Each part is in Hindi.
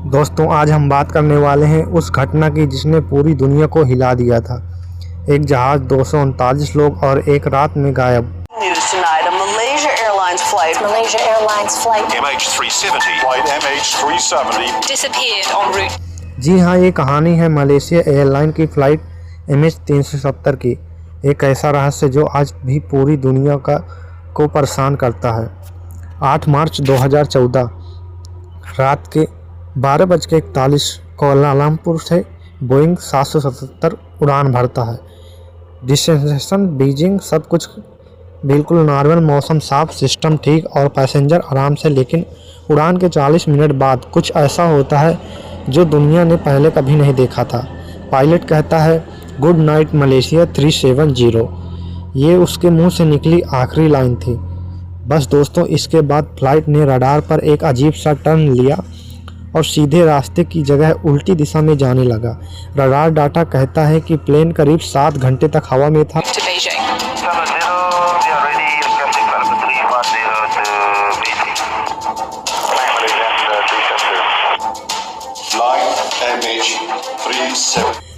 दोस्तों आज हम बात करने वाले हैं उस घटना की जिसने पूरी दुनिया को हिला दिया था। एक जहाज 239 लोग और एक रात में गायब। News tonight, a Malaysia Airlines flight MH370 flight MH370 disappeared en route. जी हाँ, ये कहानी है मलेशिया एयरलाइन की फ़्लाइट MH370 की। एक ऐसा रहस्य जो आज भी पूरी दुनिया को परेशान करता है। 8 मार्च 2014 रात के 12:41 कोलालमपुर से बोइंग 777 उड़ान भरता है। डेस्टिनेशन बीजिंग, सब कुछ बिल्कुल नॉर्मल, मौसम साफ, सिस्टम ठीक और पैसेंजर आराम से। लेकिन उड़ान के 40 मिनट बाद कुछ ऐसा होता है जो दुनिया ने पहले कभी नहीं देखा था। पायलट कहता है, गुड नाइट मलेशिया 370। ये उसके मुंह से निकली आखिरी लाइन थी। बस दोस्तों, इसके बाद फ्लाइट ने रडार पर एक अजीब सा टर्न लिया और सीधे रास्ते की जगह उल्टी दिशा में जाने लगा। रडार डाटा कहता है कि प्लेन करीब 7 घंटे तक हवा में था। To Beijing.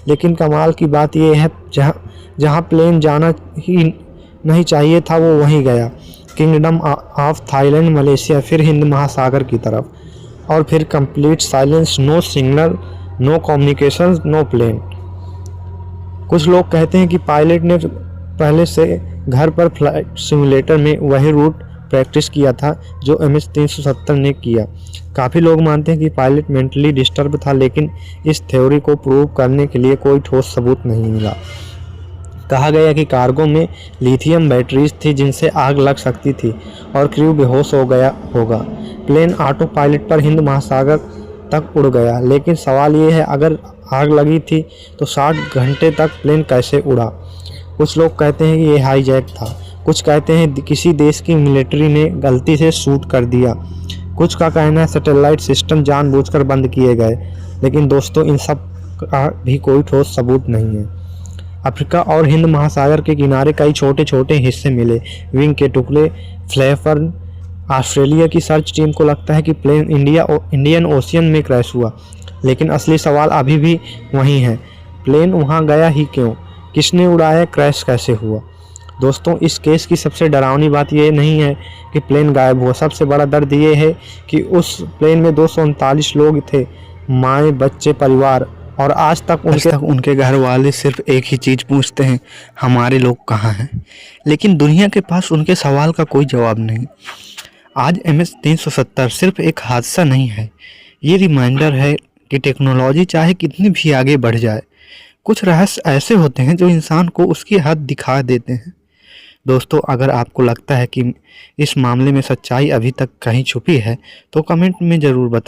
लेकिन कमाल की बात यह है, जहां प्लेन जाना ही नहीं चाहिए था वो वहीं गया। किंगडम ऑफ थाईलैंड, मलेशिया, फिर हिंद महासागर की तरफ, और फिर complete silence, no signal, no communication, no plane. कुछ लोग कहते हैं कि पायलट ने पहले से घर पर फ्लाइट सिमुलेटर में वही रूट प्रैक्टिस किया था जो MH370 ने किया। काफ़ी लोग मानते हैं कि पायलट मेंटली डिस्टर्ब था, लेकिन इस थ्योरी को प्रूव करने के लिए कोई ठोस सबूत नहीं मिला। कहा गया कि कार्गो में लिथियम बैटरीज थी जिनसे आग लग सकती थी और क्रू बेहोश हो गया होगा। प्लेन ऑटो पायलट पर हिंद महासागर तक उड़ गया। लेकिन सवाल ये है, अगर आग लगी थी तो 60 घंटे तक प्लेन कैसे उड़ा? कुछ लोग कहते हैं कि ये हाईजैक था, कुछ कहते हैं किसी देश की मिलिट्री ने गलती से शूट कर दिया, कुछ का कहना है सैटेलाइट सिस्टम जानबूझकर बंद किए गए। लेकिन दोस्तों, इन सब का भी कोई ठोस सबूत नहीं है। अफ्रीका और हिंद महासागर के किनारे कई छोटे छोटे हिस्से मिले, विंग के टुकड़े, फ्लैपर। ऑस्ट्रेलिया की सर्च टीम को लगता है कि प्लेन इंडियन ओशियन में क्रैश हुआ। लेकिन असली सवाल अभी भी वही है, प्लेन वहां गया ही क्यों? किसने उड़ाया? क्रैश कैसे हुआ? दोस्तों, इस केस की सबसे डरावनी बात यह नहीं है कि प्लेन गायब हुआ। सबसे बड़ा दर्द ये है कि उस प्लेन में 239 लोग थे, माएँ, बच्चे, परिवार, और आज तक उनके घर वाले सिर्फ एक ही चीज़ पूछते हैं, हमारे लोग कहाँ हैं? लेकिन दुनिया के पास उनके सवाल का कोई जवाब नहीं। आज MH370 सिर्फ एक हादसा नहीं है, ये रिमाइंडर है कि टेक्नोलॉजी चाहे कितनी भी आगे बढ़ जाए, कुछ रहस्य ऐसे होते हैं जो इंसान को उसकी हद दिखा देते हैं। दोस्तों, अगर आपको लगता है कि इस मामले में सच्चाई अभी तक कहीं छुपी है तो कमेंट में ज़रूर बताएं।